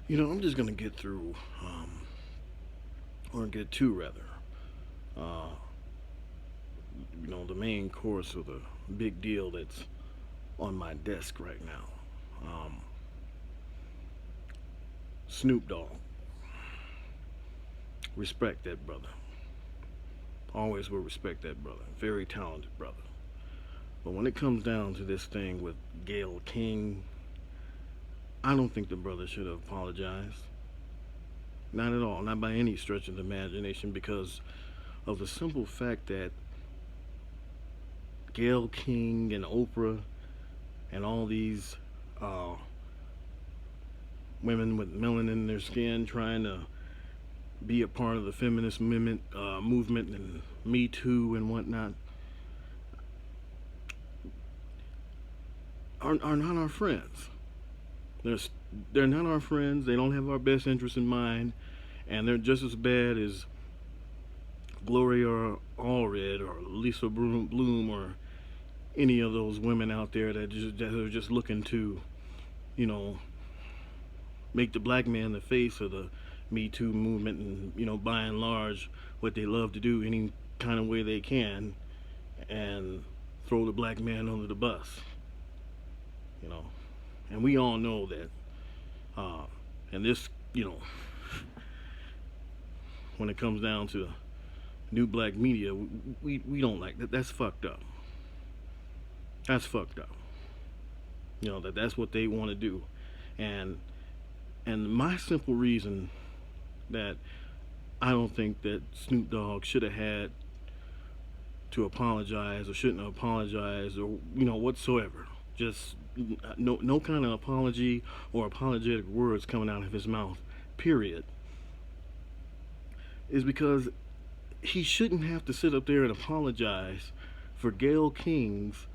I'm just gonna get through, or get to rather, uh, the main course of the big deal that's on my desk right now. Snoop Dogg, respect that brother. Always will respect that brother. Very talented brother. But when it comes down to this thing with Gail King, I don't think the brother should have apologized. Not at all. Not by any stretch of the imagination, because of the simple fact that Gail King and Oprah and all these uh, women with melanin in their skin trying to be a part of the feminist movement and Me Too and whatnot are not our friends. They're, they're not our friends. They don't have our best interests in mind. And they're just as bad as Gloria Allred or Lisa Bloom or any of those women out there that are just looking to, you know, make the black man the face of the Me Too movement, and by and large, what they love to do any kind of way they can, and throw the black man under the bus. You know, and we all know that. And this, when it comes down to new black media, we don't like that. That's fucked up. That's fucked up. That's what they want to do, and my simple reason that I don't think that Snoop Dogg should have had to apologize or shouldn't have apologized or whatsoever. Just no kind of apology or apologetic words coming out of his mouth. Period. Is because he shouldn't have to sit up there and apologize for Gayle King's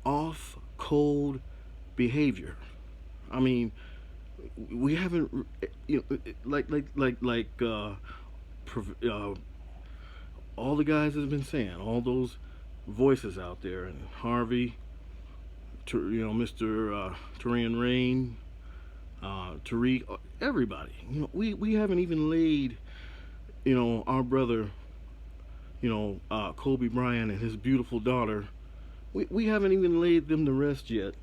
off cold behavior. I mean, we haven't, all the guys have been saying, all those voices out there, and Harvey, Mr. Tarian Rain, Tariq, everybody. We haven't even laid, our brother, Kobe Bryant and his beautiful daughter. We haven't even laid them to rest yet,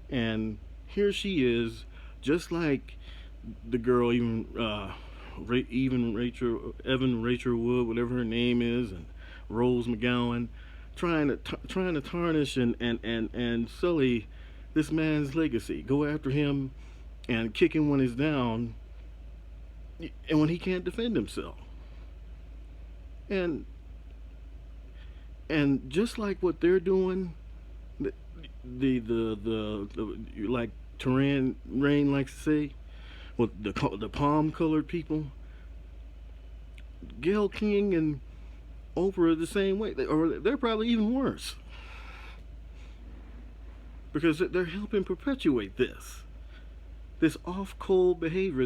and here she is, just like the girl, even Rachel Wood, whatever her name is, and Rose McGowan, trying to tarnish and sully this man's legacy. Go after him and kick him when he's down, and when he can't defend himself. And just like what they're doing, the like Teran Rain likes to say, well, the palm colored people, Gayle King and Oprah are the same way, or they're probably even worse, because they're helping perpetuate this off cold behavior,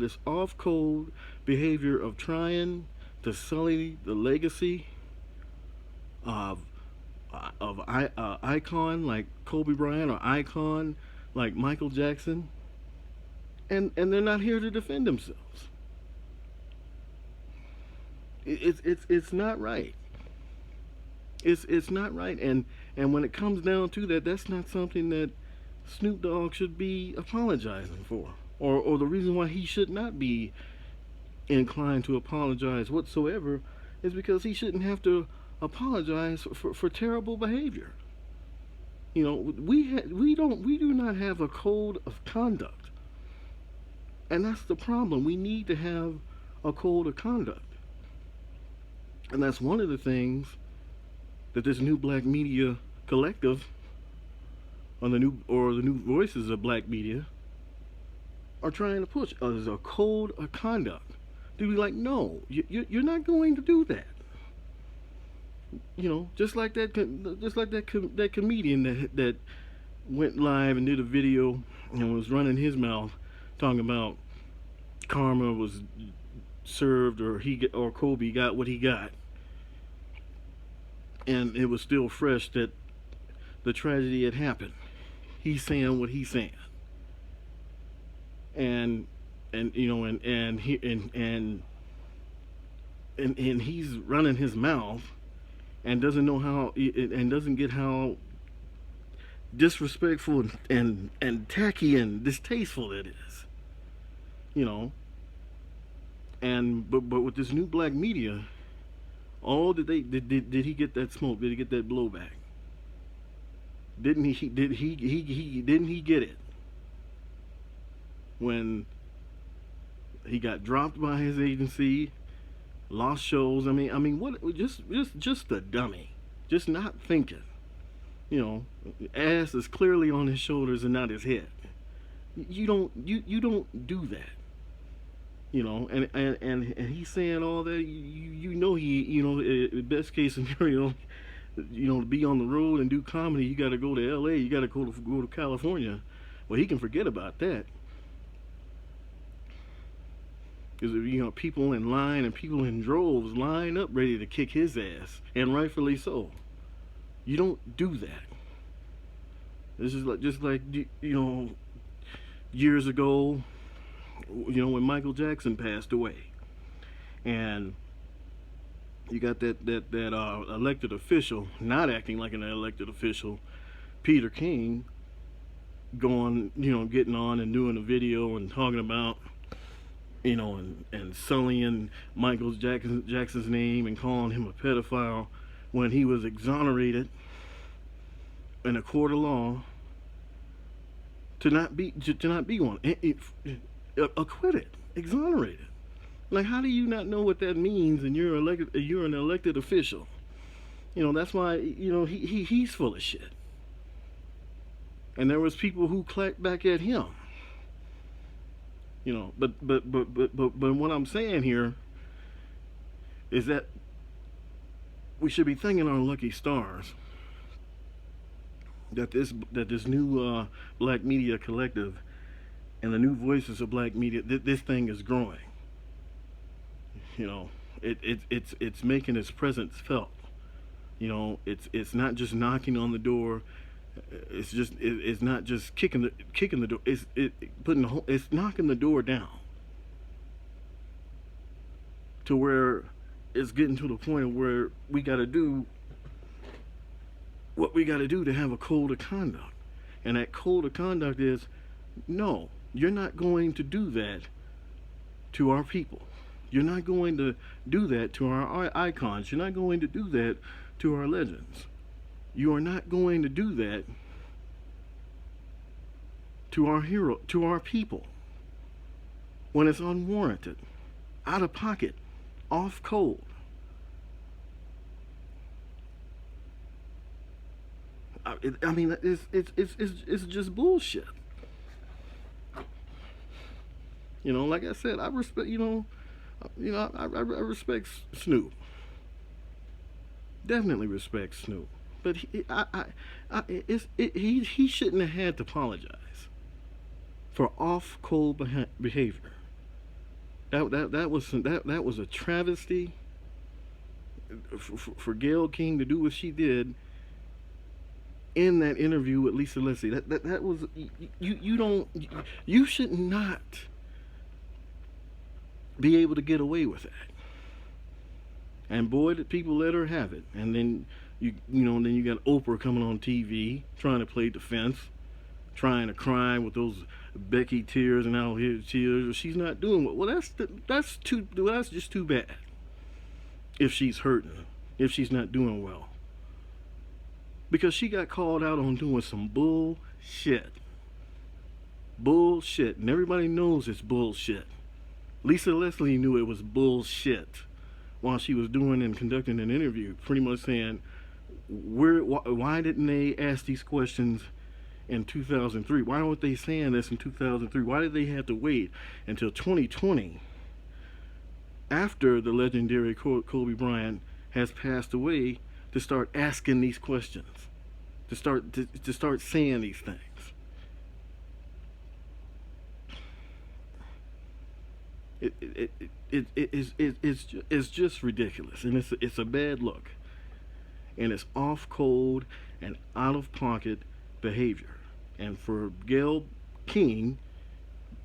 of trying to sully the legacy of icon like Kobe Bryant, or icon like Michael Jackson, and they're not here to defend themselves. It's not right. It's not right, and when it comes down to that, that's not something that Snoop Dogg should be apologizing for, or the reason why he should not be inclined to apologize whatsoever is because he shouldn't have to apologize for terrible behavior. We do not have a code of conduct, and that's the problem. We need to have a code of conduct, and that's one of the things that this new black media collective, or the new voices of black media, are trying to push as a code of conduct. To be like, no, you're not going to do that. Just like that comedian that went live and did a video and was running his mouth talking about karma was served, or Kobe got what he got, and it was still fresh that the tragedy had happened. He's saying what he's saying, and and you know, and he's running his mouth and doesn't know how and doesn't get how disrespectful and tacky and distasteful it is, you know. And but with this new black media, oh, did he get that smoke? Did he get that blowback? Didn't he did he didn't he get it when he got dropped by his agency, lost shows? I mean, what? Just a dummy, just not thinking. You know, ass is clearly on his shoulders and not his head. You don't do that. You know, and he's saying all that. You know he, you know, best case scenario, you know, to be on the road and do comedy, you got to go to L.A. You got to go to California. Well, he can forget about that because, you know, people in line and people in droves line up ready to kick his ass, and rightfully so. You don't do that. This is like just like, you know, years ago, you know, when Michael Jackson passed away, and you got that elected official not acting like an elected official, Peter King, going, you know, getting on and doing a video and talking about, you know, and sullying Michael Jackson's name and calling him a pedophile when he was exonerated in a court of law to not be one. Acquitted, exonerated. Like, how do you not know what that means? And you're an elected official. You know, that's why, you know, he's full of shit. And there was people who clapped back at him. You know, but what I'm saying here is that we should be thanking our lucky stars that this new black media collective and the new voices of black media, this thing is growing. You know, it's making its presence felt. You know, it's not just knocking on the door. It's not just kicking the door. It's knocking the door down to where it's getting to the point of where we got to do what we got to do to have a code of conduct. And that code of conduct is, no, you're not going to do that to our people. You're not going to do that to our icons. You're not going to do that to our legends. You are not going to do that to our hero, to our people, when it's unwarranted, out of pocket, off code. I mean, it's just bullshit. You know, like I said, I respect. I respect Snoop. Definitely respect Snoop. But he shouldn't have had to apologize for off cold behavior. That was a travesty for Gayle King to do what she did in that interview with Lisa Leslie. That was, you should not be able to get away with that. And boy, did people let her have it. And then then you got Oprah coming on TV trying to play defense, trying to cry with those Becky tears and out here tears. She's not doing well. That's just too bad. If she's hurting, if she's not doing well, because she got called out on doing some bullshit, and everybody knows it's bullshit. Lisa Leslie knew it was bullshit while she was doing and conducting an interview, pretty much saying, why didn't they ask these questions in 2003? Why weren't they saying this in 2003? Why did they have to wait until 2020, after the legendary Kobe Bryant has passed away, to start asking these questions, to start saying these things? It's just ridiculous, and it's a bad look, and it's off code and out of pocket behavior. And for Gayle King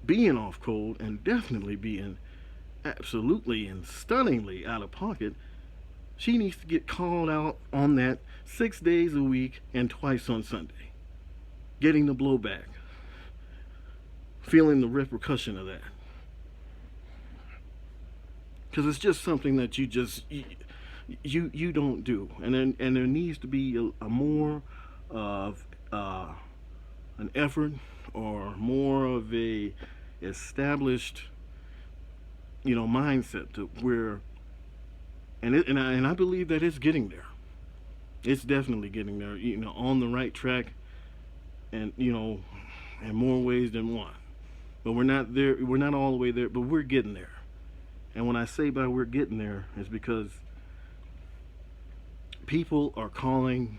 being off cold and definitely being absolutely and stunningly out of pocket, she needs to get called out on that 6 days a week and twice on Sunday. Getting the blowback, feeling the repercussion of that. Because it's just something that you don't do, and there needs to be a more of an effort or more of a established mindset to where and I believe that it's getting there. It's definitely getting there. On the right track, and in more ways than one. But we're not there. We're not all the way there, but we're getting there. And when I say by we're getting there, it's because people are calling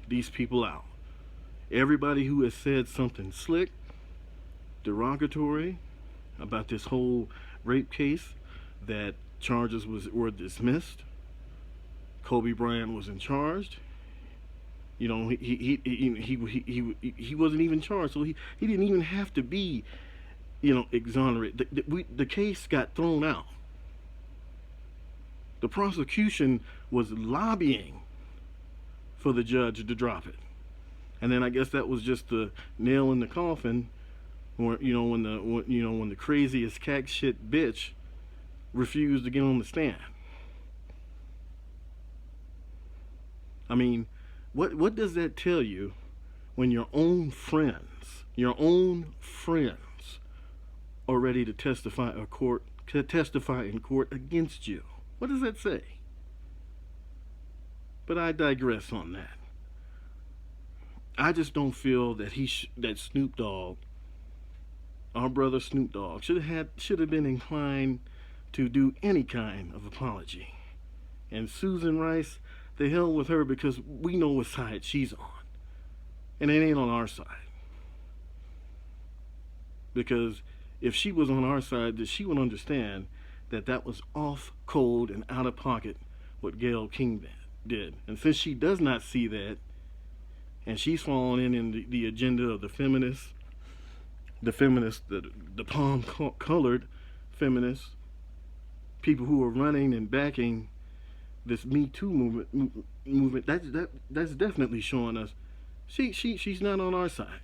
these people out. Everybody who has said something slick, derogatory about this whole rape case, that charges were dismissed. Kobe Bryant wasn't charged. He wasn't even charged, so he didn't even have to be exonerated. The case got thrown out. The prosecution was lobbying for the judge to drop it, and then I guess that was just the nail in the coffin. When the craziest cack shit bitch refused to get on the stand. I mean, what does that tell you when your own friends are ready to testify in court against you? What does that say? But I digress on that. I just don't feel that that Snoop Dogg, our brother Snoop Dogg, should have been inclined to do any kind of apology. And Susan Rice, the hell with her, because we know what side she's on, and it ain't on our side. Because if she was on our side, that she would understand that was off cold and out of pocket what Gayle King did. And since she does not see that, and she's falling in the agenda of the feminists, the palm-colored feminists, people who are running and backing this Me Too movement, that's definitely showing us she's not on our side.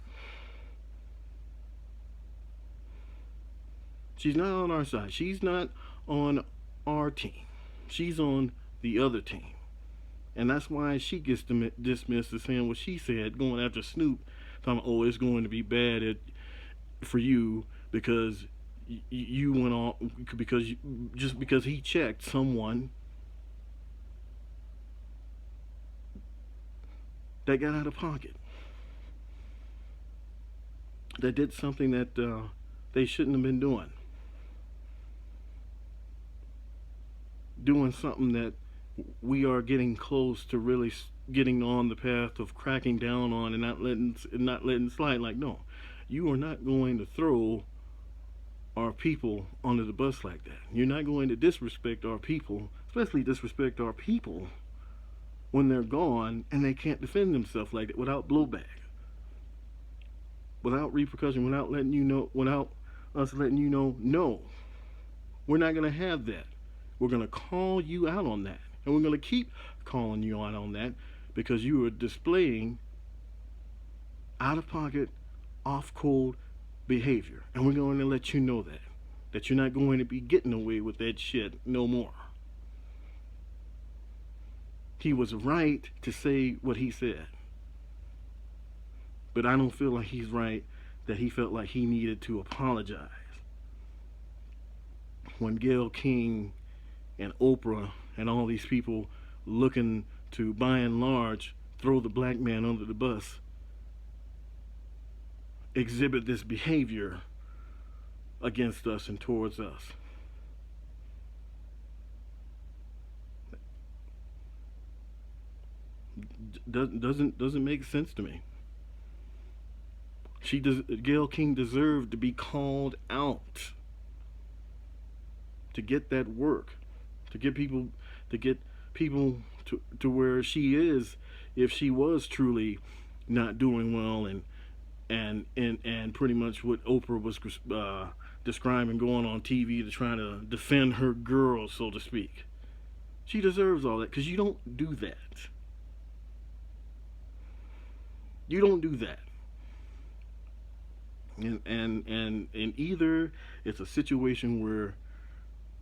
She's not on our side. She's not on our team. She's on the other team. And that's why she gets dismissed as saying what she said, going after Snoop, talking, oh, it's going to be bad for you because you went on, just because he checked someone that got out of pocket, that did something that they shouldn't have been doing something that we are getting close to really getting on the path of cracking down on, and not letting slide. Like, no, you are not going to throw our people under the bus like that. You're not going to disrespect our people, especially disrespect our people when they're gone and they can't defend themselves like that, without blowback, without repercussion, without us letting you know, no, we're not going to have that. We're going to call you out on that. And we're going to keep calling you out on that, because you are displaying out of pocket, off cold behavior. And we're going to let you know that you're not going to be getting away with that shit no more. He was right to say what he said. But I don't feel like he's right that he felt like he needed to apologize when Gayle King and Oprah and all these people looking to, by and large, throw the black man under the bus, exhibit this behavior against us and towards us. Doesn't make sense to me. Gayle King deserved to be called out, to get that work, to get people to where she is, if she was truly not doing well and and pretty much what Oprah was describing going on TV to try to defend her girl, so to speak. She deserves all that because you don't do that. You don't do that. And either it's a situation where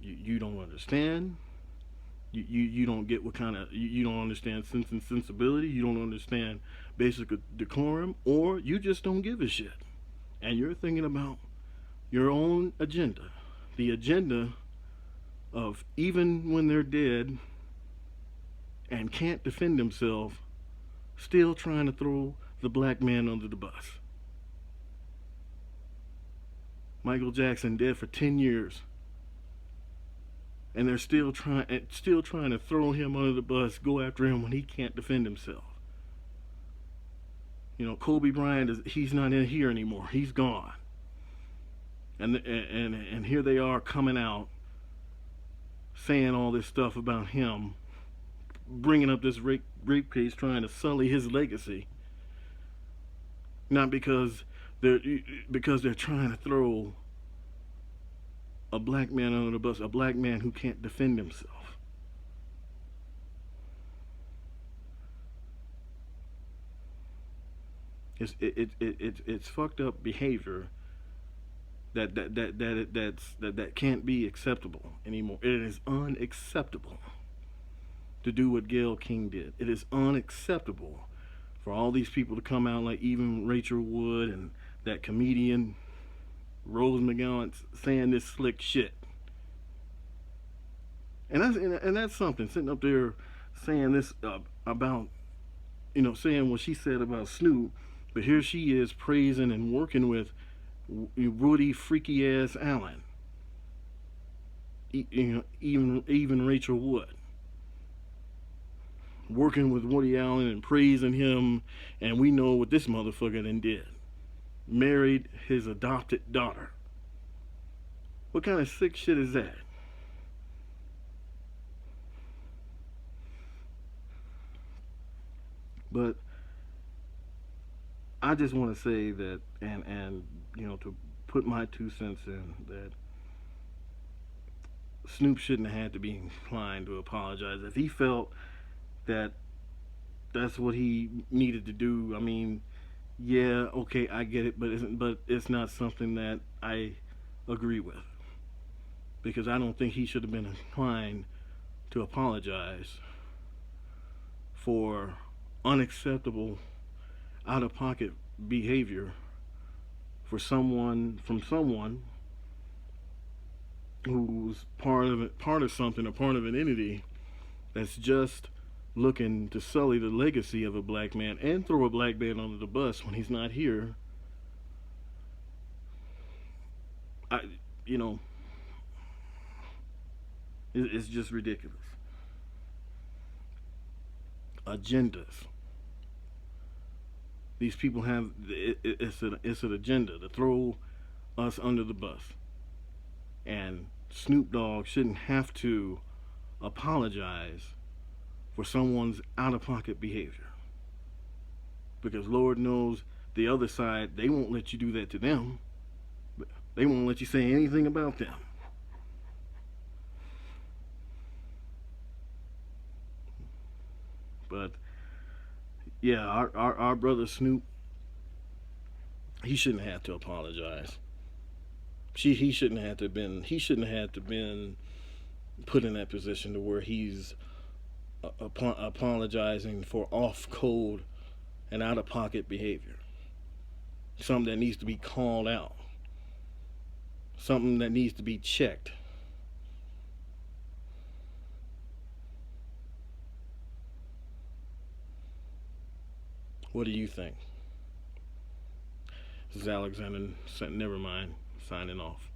you don't understand, you don't get what kind of, you don't understand sense and sensibility, you don't understand basic decorum, or you just don't give a shit. And you're thinking about your own agenda. The agenda of, even when they're dead and can't defend themselves, still trying to throw the black man under the bus. Michael Jackson dead for 10 years. And they're still trying to throw him under the bus, go after him when he can't defend himself. You know, Kobe Bryant he's not in here anymore. He's gone. And here they are coming out saying all this stuff about him, bringing up this rape case, trying to sully his legacy. Not because they're trying to throw a black man under the bus, a black man who can't defend himself. It's fucked up behavior that can't be acceptable anymore. It is unacceptable to do what Gayle King did. It is unacceptable for all these people to come out, like even Rachel Wood and that comedian Rose McGowan, saying this slick shit. And that's something, sitting up there saying this about, you know, saying what she said about Snoop, but here she is praising and working with Woody freaky ass Allen. You know, even Rachel Wood, working with Woody Allen and praising him, and we know what this motherfucker then did. Married his adopted daughter. What kind of sick shit is that? But I just want to say that, and you know, to put my 2 cents in, that Snoop shouldn't have had to be inclined to apologize. If he felt that that's what he needed to do, I mean, yeah, okay, I get it, but it's not something that I agree with, because I don't think he should have been inclined to apologize for unacceptable, out-of-pocket behavior from someone who's part of something, or part of an entity that's just looking to sully the legacy of a black man and throw a black man under the bus when he's not here. You know, it's just ridiculous. Agendas. These people have, it's an agenda to throw us under the bus. And Snoop Dogg shouldn't have to apologize for someone's out-of-pocket behavior, because Lord knows the other side, they won't let you do that to them. They won't let you say anything about them. But yeah, our brother Snoop, he shouldn't have to apologize. He shouldn't have to been put in that position to where he's apologizing for off code and out of pocket behavior. Something that needs to be called out. Something that needs to be checked. What do you think? This is Alexander, never mind, signing off.